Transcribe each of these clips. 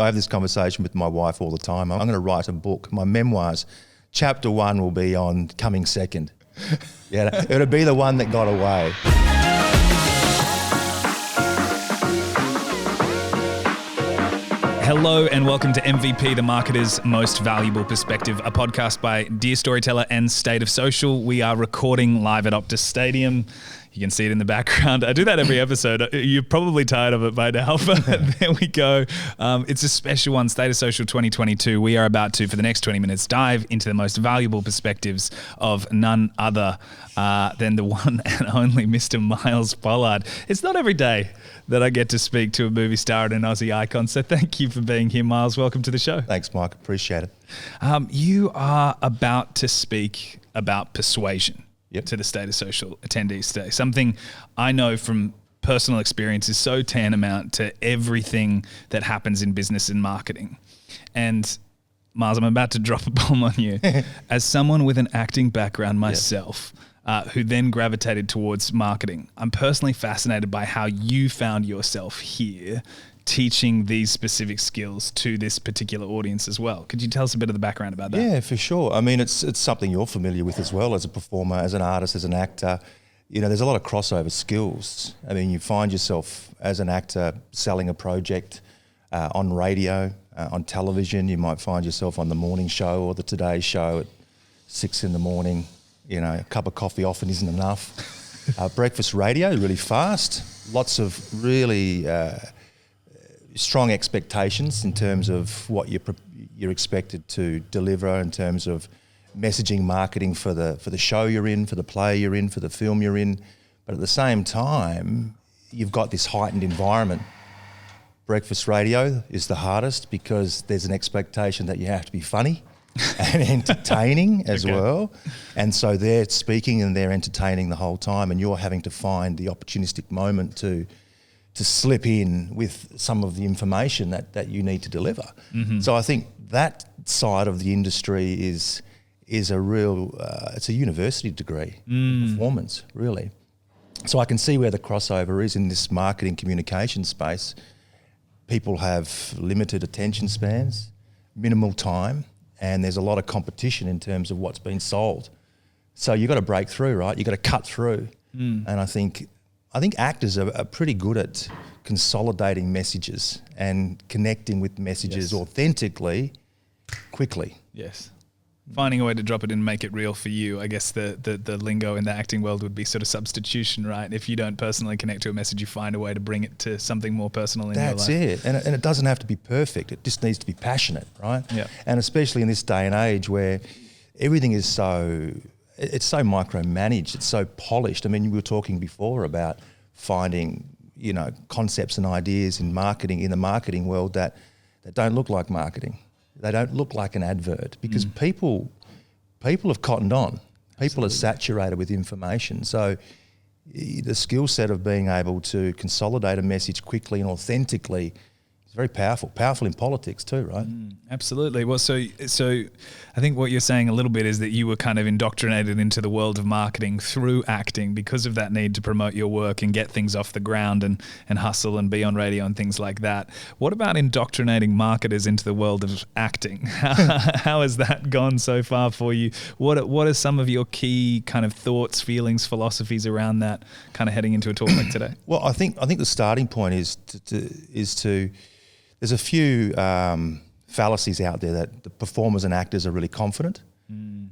have this conversation with my wife all the time. I'm going to write a book. My memoirs, chapter 1 will be on coming second. Yeah, it'll be the one that got away. Hello and welcome to MVP, the Marketer's Most Valuable Perspective, a podcast by Dear Storyteller and State of Social. We are recording live at Optus Stadium. You can see it in the background. I do that every episode. You're probably tired of it by now, but there we go. It's a special one, State of Social 2022. We are about to, for the next 20 minutes, dive into the most valuable perspectives of none other than the one and only Mr. Myles Pollard. It's not every day that I get to speak to a movie star and an Aussie icon, so thank you for being here, Myles. Welcome to the show. Thanks, Mike. Appreciate it. You are about to speak about persuasion. Yep. To the State of Social attendees today. Something I know from personal experience is so tantamount to everything that happens in business and marketing. And Myles, I'm about to drop a bomb on you. As someone with an acting background myself, who then gravitated towards marketing, I'm personally fascinated by how you found yourself here teaching these specific skills to this particular audience as well. Could you tell us a bit of the background about that? Yeah, for sure. I mean, it's something you're familiar with as well as a performer, as an artist, as an actor. You know, there's a lot of crossover skills. I mean, you find yourself as an actor selling a project on radio, on television. You might find yourself on the morning show or the Today Show at 6 a.m. You know, a cup of coffee often isn't enough. Breakfast radio, really fast. Lots of really strong expectations in terms of what you're expected to deliver in terms of messaging, marketing for the show you're in, for the play you're in, for the film you're in. But at the same time, you've got this heightened environment. Breakfast radio is the hardest because there's an expectation that you have to be funny and entertaining as well. And so they're speaking and they're entertaining the whole time, and you're having to find the opportunistic moment to slip in with some of the information that you need to deliver. Mm-hmm. So I think that side of the industry is a real, it's a university degree in performance, really. So I can see where the crossover is in this marketing communication space. People have limited attention spans, minimal time, and there's a lot of competition in terms of what's been sold. So you've got to break through, right? You've got to cut through. And I think actors are pretty good at consolidating messages and connecting with messages authentically, quickly. Yes. Finding a way to drop it in and make it real for you. I guess the lingo in the acting world would be sort of substitution, right? If you don't personally connect to a message, you find a way to bring it to something more personal in your life. That's it. And it doesn't have to be perfect. It just needs to be passionate, right? Yeah. And especially in this day and age where everything is it's so micromanaged, it's so polished. I mean, we were talking before about finding, concepts and ideas in the marketing world that don't look like marketing. They don't look like an advert because people have cottoned on. People are saturated with information. So the skill set of being able to consolidate a message quickly and authentically is very powerful. Powerful in politics too, right? Absolutely. Well, so I think what you're saying a little bit is that you were kind of indoctrinated into the world of marketing through acting because of that need to promote your work and get things off the ground and hustle and be on radio and things like that. What about indoctrinating marketers into the world of acting? How has that gone so far for you? What are some of your key kind of thoughts, feelings, philosophies around that kind of heading into a talk like today? Well, I think the starting point is to there's a few fallacies out there that the performers and actors are really confident,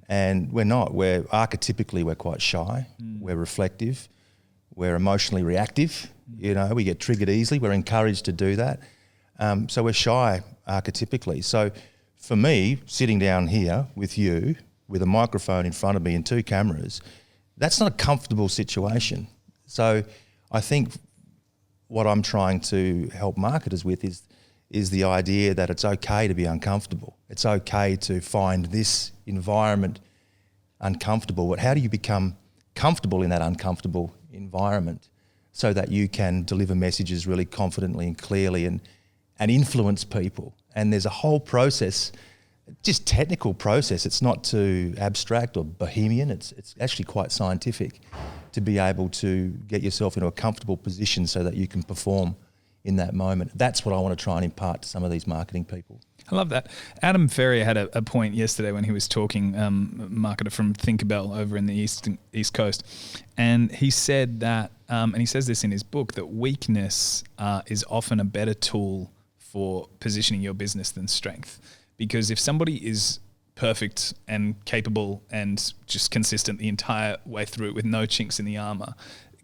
and we're not. We're quite shy. We're reflective. We're emotionally reactive. We get triggered easily. We're encouraged to do that. So we're shy archetypically. So for me, sitting down here with you, with a microphone in front of me and 2 cameras, that's not a comfortable situation. So I think what I'm trying to help marketers with is the idea that it's okay to be uncomfortable. It's okay to find this environment uncomfortable. But how do you become comfortable in that uncomfortable environment so that you can deliver messages really confidently and clearly and influence people? And there's a whole process, just technical process. It's not too abstract or bohemian. It's actually quite scientific to be able to get yourself into a comfortable position so that you can perform in that moment. That's what I want to try and impart to some of these marketing people. I love that. Adam Ferrier had a point yesterday when he was talking, marketer from Tinkerbell over in the East Coast, and he said that, and he says this in his book, that weakness is often a better tool for positioning your business than strength. Because if somebody is perfect and capable and just consistent the entire way through with no chinks in the armor,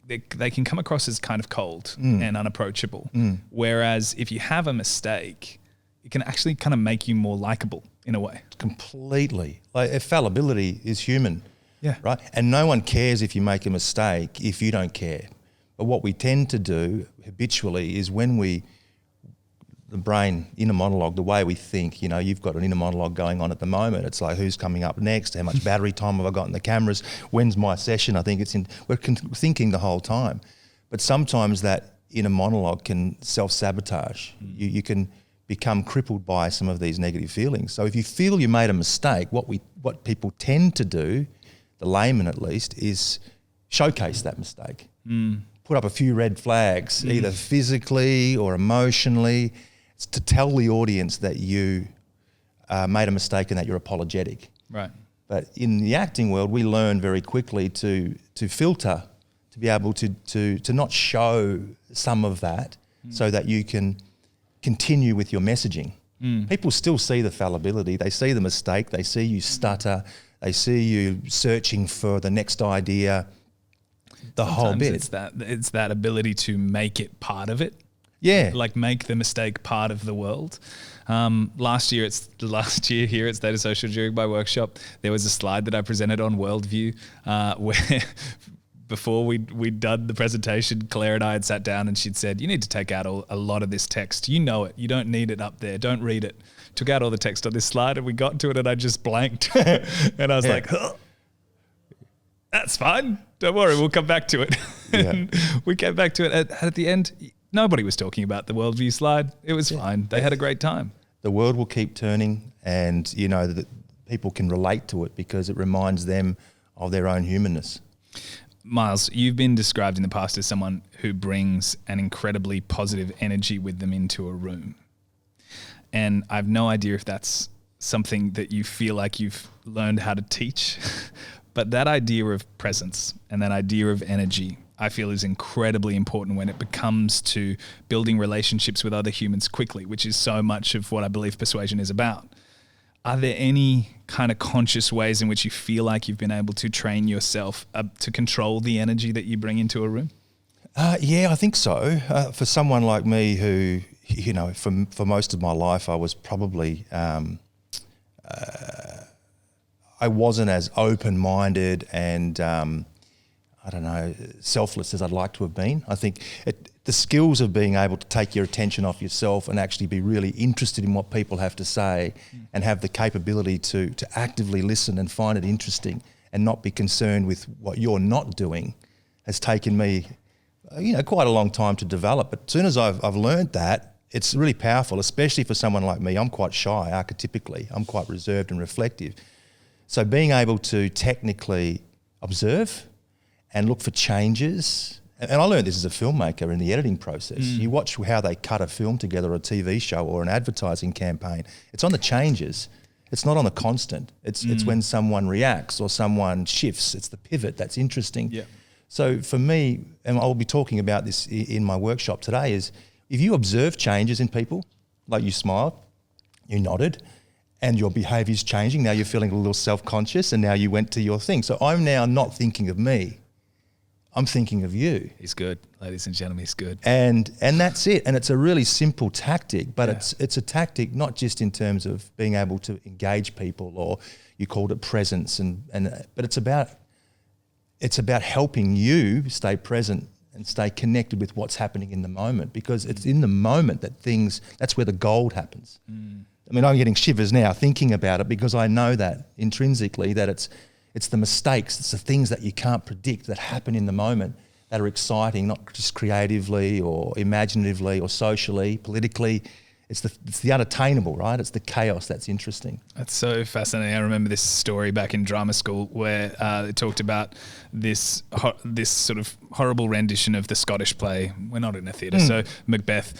they can come across as kind of cold and unapproachable. Whereas if you have a mistake, it can actually kind of make you more likable in a way. Completely. Like, fallibility is human, right? And no one cares if you make a mistake if you don't care. But what we tend to do habitually is when the brain, inner monologue, the way we think, you've got an inner monologue going on at the moment. It's like, who's coming up next? How much battery time have I got in the cameras? When's my session? I think we're thinking the whole time. But sometimes that inner monologue can self-sabotage. You can become crippled by some of these negative feelings. So if you feel you made a mistake, what people tend to do, the layman at least, is showcase that mistake. Put up a few red flags, either physically or emotionally, to tell the audience that you made a mistake and that you're apologetic. Right. But in the acting world, we learn very quickly to filter, to be able to not show some of that so that you can continue with your messaging. People still see the fallibility. They see the mistake. They see you stutter. They see you searching for the next idea. Sometimes whole bit. It's that ability to make it part of it. Yeah. Like make the mistake part of the world. Last year here at State of Social during my workshop, there was a slide that I presented on worldview where before we'd done the presentation, Claire and I had sat down and she'd said, you need to take out a lot of this text. You know it. You don't need it up there. Don't read it. Took out all the text on this slide and we got to it and I just blanked. And I was like, huh, that's fine. Don't worry. We'll come back to it. And we came back to it at the end. Nobody was talking about the worldview slide. It was fine. They had a great time. The world will keep turning and, that people can relate to it because it reminds them of their own humanness. Myles, you've been described in the past as someone who brings an incredibly positive energy with them into a room. And I've no idea if that's something that you feel like you've learned how to teach, but that idea of presence and that idea of energy, I feel is incredibly important when it comes to building relationships with other humans quickly, which is so much of what I believe persuasion is about. Are there any kind of conscious ways in which you feel like you've been able to train yourself to control the energy that you bring into a room? Yeah, I think so. For someone like me who, for most of my life, I was probably, I wasn't as open-minded and, selfless as I'd like to have been. I think the skills of being able to take your attention off yourself and actually be really interested in what people have to say and have the capability to actively listen and find it interesting and not be concerned with what you're not doing has taken me, quite a long time to develop. But as soon as I've learned that, it's really powerful, especially for someone like me. I'm quite shy archetypically. I'm quite reserved and reflective. So being able to technically observe and look for changes. And I learned this as a filmmaker in the editing process. You watch how they cut a film together, a TV show or an advertising campaign. It's on the changes. It's not on the constant. It's when someone reacts or someone shifts. It's the pivot that's interesting. Yeah. So for me, and I'll be talking about this in my workshop today, is if you observe changes in people, like you smiled, you nodded, and your behaviour's changing, now you're feeling a little self-conscious and now you went to your thing. So I'm now not thinking of me. I'm thinking of you. He's good, ladies and gentlemen, he's good. And that's it. And it's a really simple tactic, but it's a tactic not just in terms of being able to engage people, or you called it presence, but it's about helping you stay present and stay connected with what's happening in the moment, because it's in the moment that's where the gold happens. I mean, I'm getting shivers now thinking about it because I know that intrinsically that it's the mistakes, it's the things that you can't predict that happen in the moment that are exciting, not just creatively or imaginatively or socially, politically. it's the unattainable, right? It's the chaos that's interesting. That's so fascinating. I remember this story back in drama school where it talked about this sort of horrible rendition of the Scottish play. We're not in a theatre, so Macbeth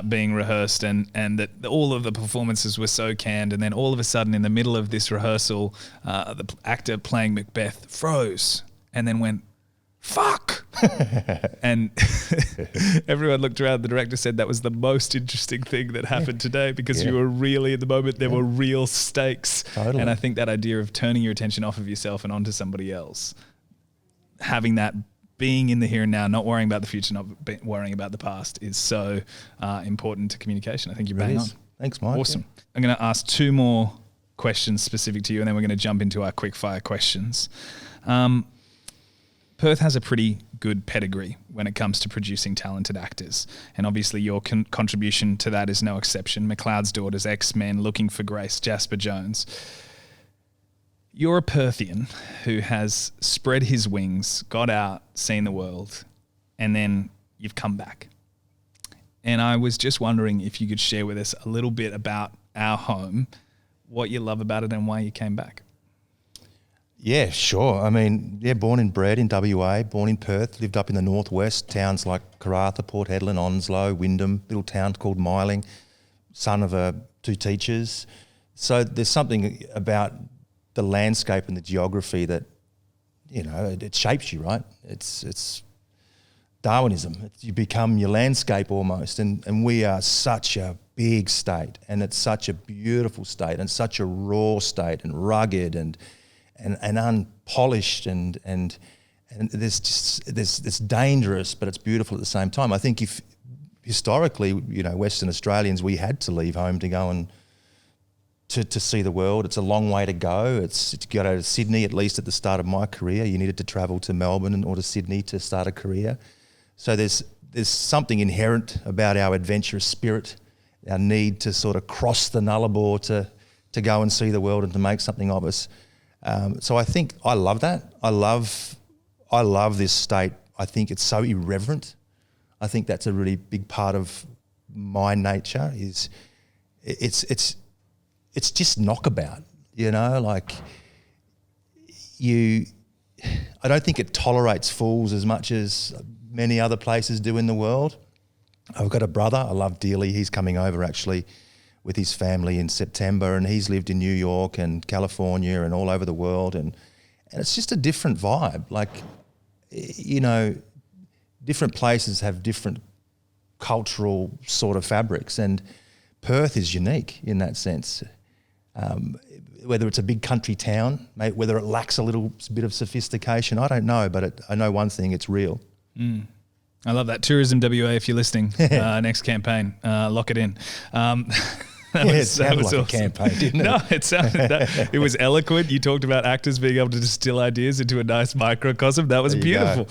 being rehearsed, and that all of the performances were so canned, and then all of a sudden in the middle of this rehearsal, the actor playing Macbeth froze and then went, "Fuck!" And everyone looked around. The director said that was the most interesting thing that happened today, because you were really, at the moment, there were real stakes. Totally. And I think that idea of turning your attention off of yourself and onto somebody else, having that, being in the here and now, not worrying about the future, not worrying about the past, is so important to communication. I think you're bang on. Thanks, Mike. Awesome. Yeah. I'm going to ask 2 more questions specific to you, and then we're going to jump into our quick fire questions. Perth has a pretty good pedigree when it comes to producing talented actors, and obviously your contribution to that is no exception. McLeod's Daughters, X-Men, Looking for Grace, Jasper Jones. You're a Perthian who has spread his wings, got out, seen the world, and then you've come back. And I was just wondering if you could share with us a little bit about our home, what you love about it and why you came back. Yeah, sure. I mean, born and bred in WA, born in Perth, lived up in the northwest, towns like Karratha, Port Hedland, Onslow, Wyndham, little town called Myling, son of 2 teachers. So there's something about the landscape and the geography that, it shapes you, right? It's Darwinism. You become your landscape almost. And we are such a big state, and it's such a beautiful state, and such a raw state, and rugged and unpolished, and it's dangerous, but it's beautiful at the same time. I think if historically, Western Australians, we had to leave home to go and to see the world. It's a long way to go. It's to go to Sydney, at least at the start of my career. You needed to travel to Melbourne or to Sydney to start a career. So there's something inherent about our adventurous spirit, our need to sort of cross the Nullarbor to go and see the world and to make something of us. So I think I love that. I love this state. I think it's so irreverent. I think that's a really big part of my nature. Is it's just knockabout. I don't think it tolerates fools as much as many other places do in the world. I've got a brother I love dearly. He's coming over actually with his family in September, and he's lived in New York and California and all over the world, and it's just a different vibe. Different places have different cultural sort of fabrics, and Perth is unique in that sense. Whether it's a big country town, whether it lacks a little bit of sophistication, I don't know, but I know one thing, it's real. I love that. Tourism WA, if you're listening, next campaign, lock it in. It sounded like awesome. A campaign, didn't it? No, it was eloquent. You talked about actors being able to distill ideas into a nice microcosm. That was beautiful.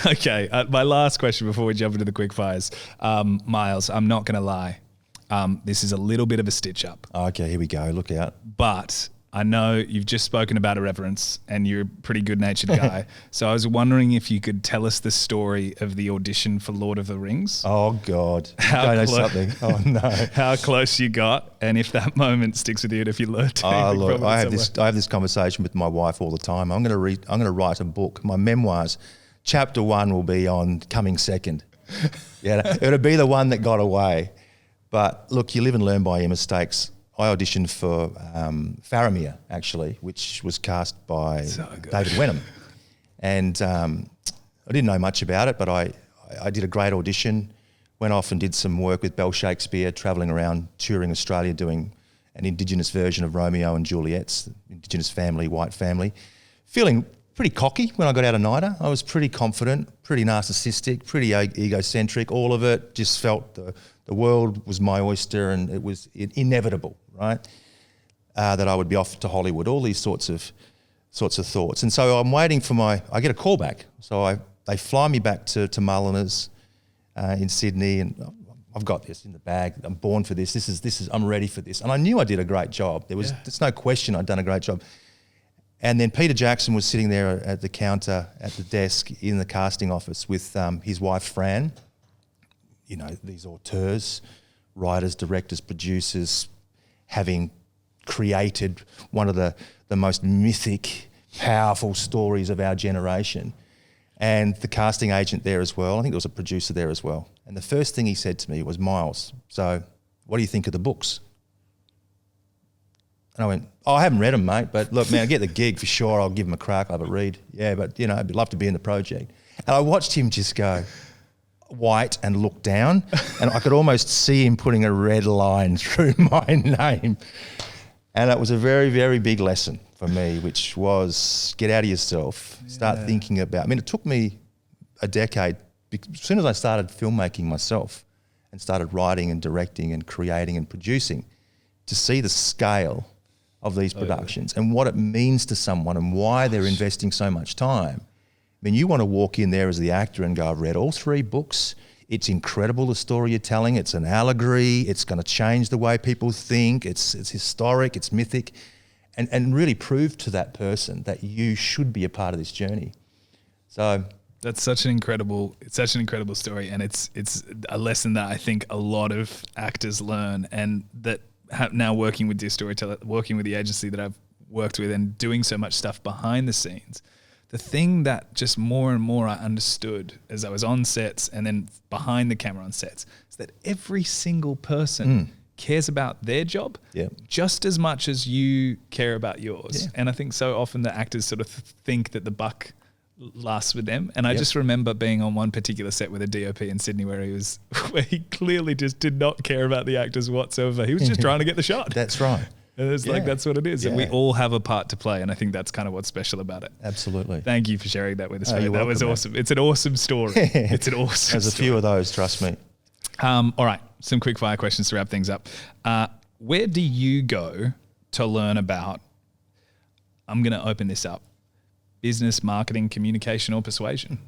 Okay, my last question before we jump into the quick fires. Myles, I'm not going to lie. This is a little bit of a stitch up. Okay, here we go. Look out. But I know you've just spoken about irreverence, and you're a pretty good-natured guy. So I was wondering if you could tell us the story of the audition for Lord of the Rings. Oh, God. I know something. Oh, no. How close you got, and if that moment sticks with you, and if you learned anything from it. I have this conversation with my wife all the time. I'm going to write a book. My memoirs, chapter 1 will be on coming second. Yeah, it'll be the one that got away. But look, you live and learn by your mistakes. I auditioned for Faramir, actually, which was cast by David Wenham. And I didn't know much about it, but I did a great audition, went off and did some work with Bell Shakespeare, travelling around touring Australia, doing an Indigenous version of Romeo and Juliet's, Indigenous family, white family. Feeling pretty cocky when I got out of NIDA. I was pretty confident, pretty narcissistic, pretty egocentric, all of it. Just felt the world was my oyster, and it was inevitable, right? That I would be off to Hollywood, all these sorts of thoughts. And so I'm waiting for I get a call back. So they fly me back to Mulliners in Sydney, and I've got this in the bag. I'm born for this. This is I'm ready for this. And I knew I did a great job. There's no question I'd done a great job. And then Peter Jackson was sitting there at the counter, at the desk in the casting office with his wife, Fran. These auteurs writers, directors, producers, having created one of the most mythic, powerful stories of our generation. And the casting agent there as well, I think there was a producer there as well. And the first thing he said to me was, "Myles, so what do you think of the books?" And I went, "Oh, I haven't read them, mate, but look, man, I get the gig for sure. I'll give them a crack, I'll have a read. Yeah, but, you know, I'd love to be in the project." And I watched him just go white and look down, and I could almost see him putting a red line through my name. And that was a very, very big lesson for me, which was get out of yourself, start thinking about, I mean, it took me a decade, as soon as I started filmmaking myself and started writing and directing and creating and producing, to see the scale of these productions and what it means to someone and why they're investing so much time. I mean, you want to walk in there as the actor and go, "I've read all 3 books. It's incredible, the story you're telling. It's an allegory. It's going to change the way people think. It's historic. It's mythic." And really prove to that person that you should be a part of this journey. So that's such an incredible story, and it's a lesson that I think a lot of actors learn, and that now working with Dear Storyteller, working with the agency that I've worked with and doing so much stuff behind the scenes, the thing that just more and more I understood as I was on sets and then behind the camera on sets is that every single person cares about their job just as much as you care about yours. Yeah. And I think so often the actors sort of think that the buck lasts with them. And I just remember being on one particular set with a DOP in Sydney where he clearly just did not care about the actors whatsoever. He was just trying to get the shot. That's right. And it's like, that's what it is. And we all have a part to play. And I think that's kind of what's special about it. Absolutely. Thank you for sharing that with us. That welcome, was awesome. Man. It's an awesome story. It's an awesome story. There's a few of those, trust me. All right. Some quick fire questions to wrap things up. Where do you go to learn about, I'm going to open this up, business, marketing, communication, or persuasion?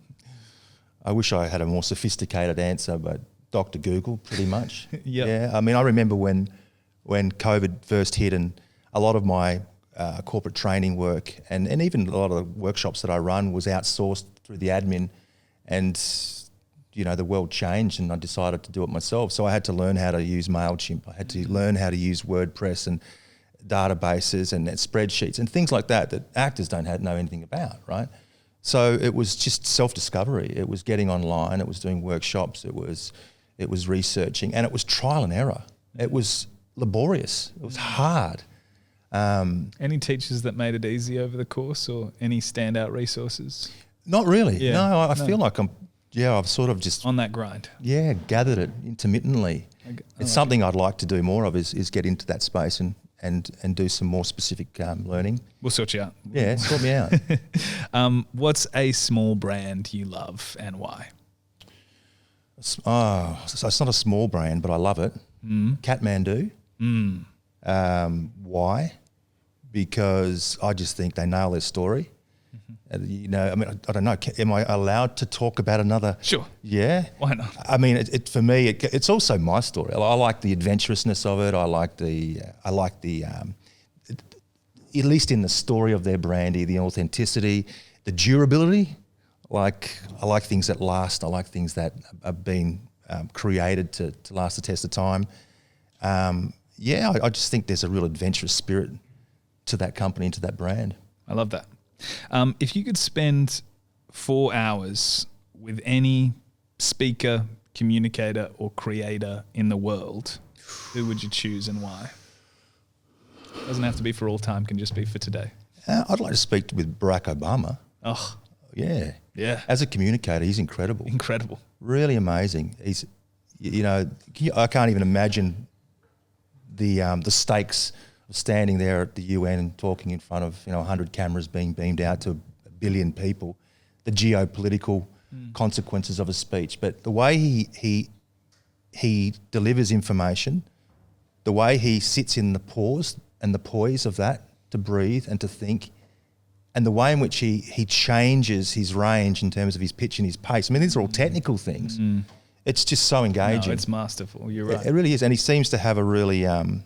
I wish I had a more sophisticated answer, but Dr. Google, pretty much. Yep. Yeah. I mean, I remember when COVID first hit, and a lot of my corporate training work and even a lot of the workshops that I run was outsourced through the admin, and you know, the world changed and I decided to do it myself. So I had to learn how to use MailChimp. I had to learn how to use WordPress and databases and spreadsheets and things like that actors don't know anything about, right? So it was just self-discovery. It was getting online. It was doing workshops. It was researching, and it was trial and error. It was laborious. It was hard. Any teachers that made it easy over the course, or any standout resources? Not really. Yeah. No, I feel like I've sort of just on that grind. Yeah, gathered it intermittently. It's something I'd like to do more of is get into that space and do some more specific learning. We'll sort you out. Yeah, sort me out. What's a small brand you love and why? So it's not a small brand, but I love it. Kathmandu. Why? Because I just think they nail their story. You know, I mean, I don't know. Am I allowed to talk about another? Sure. Yeah. Why not? I mean, for me, it's also my story. I like the adventurousness of it. I like the at least in the story of their brandy, the authenticity, the durability. I like things that last. I like things that have been created to last the test of time. I just think there's a real adventurous spirit to that company, to that brand. I love that. If you could spend 4 hours with any speaker, communicator, or creator in the world, who would you choose and why? Doesn't have to be for all time, can just be for today. I'd like to speak with Barack Obama. Oh. Yeah. Yeah. As a communicator, he's incredible. Incredible. Really amazing. He's, you know, I can't even imagine the stakes of standing there at the UN and talking in front of 100 cameras being beamed out to 1 billion people, the geopolitical consequences of a speech. But the way he delivers information, the way he sits in the pause and the poise of that to breathe and to think, and the way in which he changes his range in terms of his pitch and his pace. I mean, these are all technical things. It's just so engaging. No, it's masterful. You're right. It really is. And he seems to have a really, some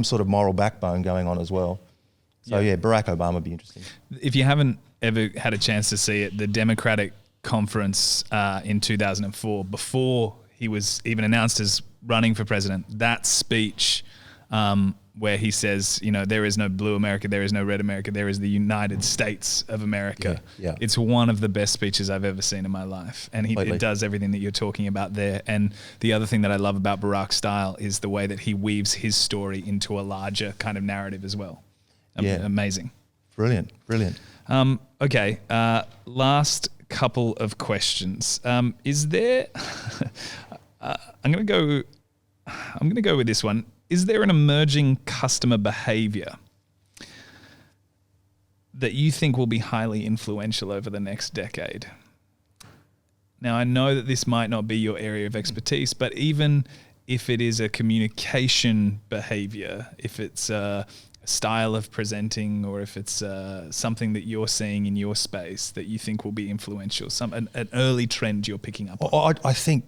sort of moral backbone going on as well. So Barack Obama would be interesting. If you haven't ever had a chance to see it, the Democratic conference in 2004, before he was even announced as running for president, that speech where he says, there is no blue America, there is no red America, there is the United States of America. Yeah. It's one of the best speeches I've ever seen in my life. And it does everything that you're talking about there. And the other thing that I love about Barack's style is the way that he weaves his story into a larger kind of narrative as well. Amazing. Brilliant. Okay, last couple of questions. Is there? I'm going to go with this one. Is there an emerging customer behavior that you think will be highly influential over the next decade? Now, I know that this might not be your area of expertise, but even if it is a communication behavior, if it's a style of presenting, or if it's something that you're seeing in your space that you think will be influential, an early trend you're picking up on? I think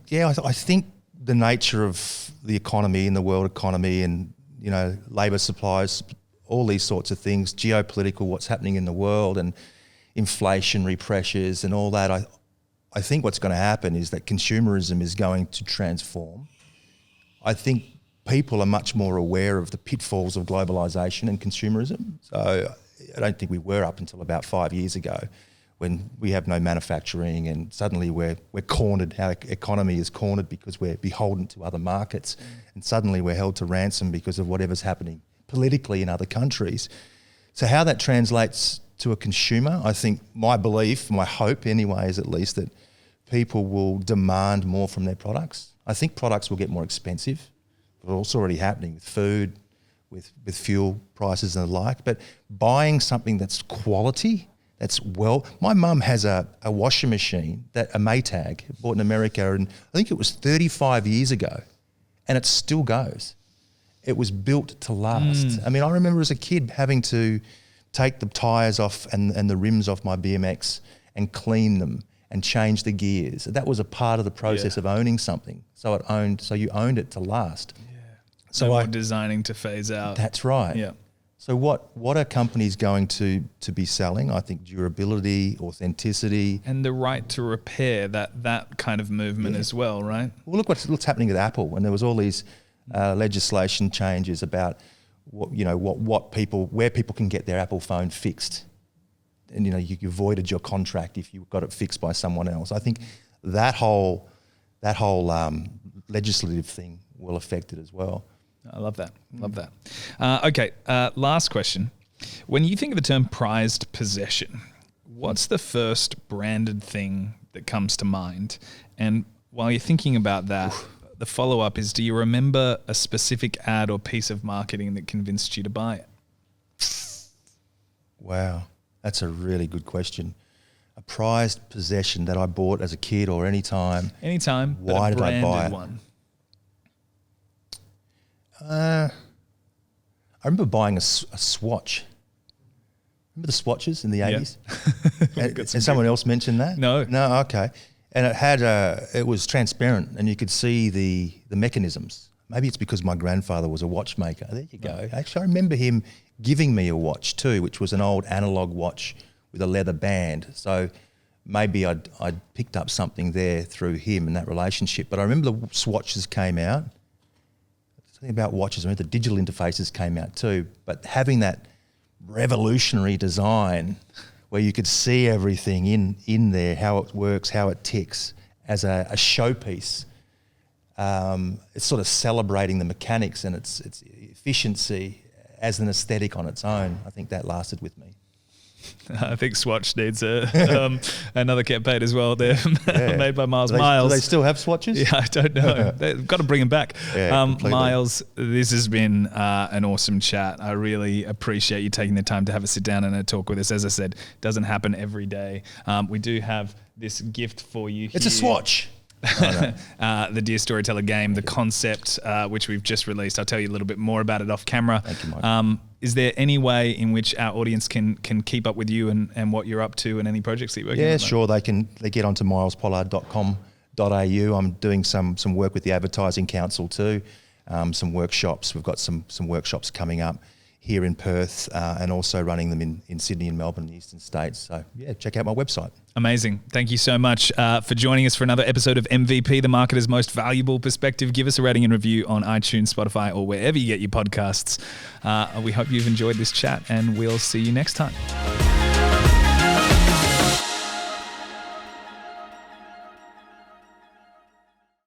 the nature of the economy and the world economy and, labour supplies, all these sorts of things, geopolitical, what's happening in the world and inflationary pressures and all that, I think what's going to happen is that consumerism is going to transform. I think people are much more aware of the pitfalls of globalisation and consumerism. So I don't think we were up until about 5 years ago, when we have no manufacturing and suddenly we're cornered. Our economy is cornered because we're beholden to other markets, and suddenly we're held to ransom because of whatever's happening politically in other countries. So how that translates to a consumer, I think my belief, my hope anyway, is at least that people will demand more from their products. I think products will get more expensive, but it's already happening with food, with fuel prices and the like. But buying something that's quality, my mum has a washing machine, a Maytag, bought in America, and I think it was 35 years ago, and it still goes. It was built to last. I mean, I remember as a kid having to take the tyres off and the rims off my BMX and clean them and change the gears. That was a part of the process of owning something. So you owned it to last. Yeah. So no more designing to phase out. That's right. Yeah. So what are companies going to be selling? I think durability, authenticity. And the right to repair, that kind of movement as well, right? Well, look what's happening with Apple, and there was all these legislation changes about where people can get their Apple phone fixed. And you avoided your contract if you got it fixed by someone else. I think that whole legislative thing will affect it as well. I love that. Okay, last question. When you think of the term prized possession, what's the first branded thing that comes to mind? And while you're thinking about that, the follow-up is, do you remember a specific ad or piece of marketing that convinced you to buy it? Wow, that's a really good question. A prized possession that I bought as a kid or any time. Anytime. Why did I buy it? One. I remember buying a Swatch. Remember the Swatches in the 80s? And someone else mentioned that? No. No, okay. And it was transparent and you could see the mechanisms. Maybe it's because my grandfather was a watchmaker. There you go. Right. Actually, I remember him giving me a watch too, which was an old analog watch with a leather band. So maybe I'd picked up something there through him and that relationship. But I remember the Swatches came out. Something about watches, I mean, the digital interfaces came out too, but having that revolutionary design where you could see everything in there, how it works, how it ticks as a showpiece, it's sort of celebrating the mechanics and its efficiency as an aesthetic on its own. I think that lasted with me. I think Swatch needs another campaign as well. They're made by Myles. Do they still have Swatches? Yeah, I don't know. They've got to bring them back. Yeah, Myles, this has been an awesome chat. I really appreciate you taking the time to have a sit down and a talk with us. As I said, it doesn't happen every day. We do have this gift for you. It's a Swatch. The Dear Storyteller game, the concept, which we've just released. I'll tell you a little bit more about it off camera. Thank you, Mike. Is there any way in which our audience can keep up with you and what you're up to and any projects that you're working on? Yeah, sure. They get onto mylespollard.com.au. I'm doing some work with the Advertising Council too, some workshops. We've got some workshops coming up here in Perth, and also running them in Sydney and Melbourne and the Eastern States. So yeah, check out my website. Amazing. Thank you so much for joining us for another episode of MVP, the Marketer's Most Valuable Perspective. Give us a rating and review on iTunes, Spotify, or wherever you get your podcasts. We hope you've enjoyed this chat, and we'll see you next time.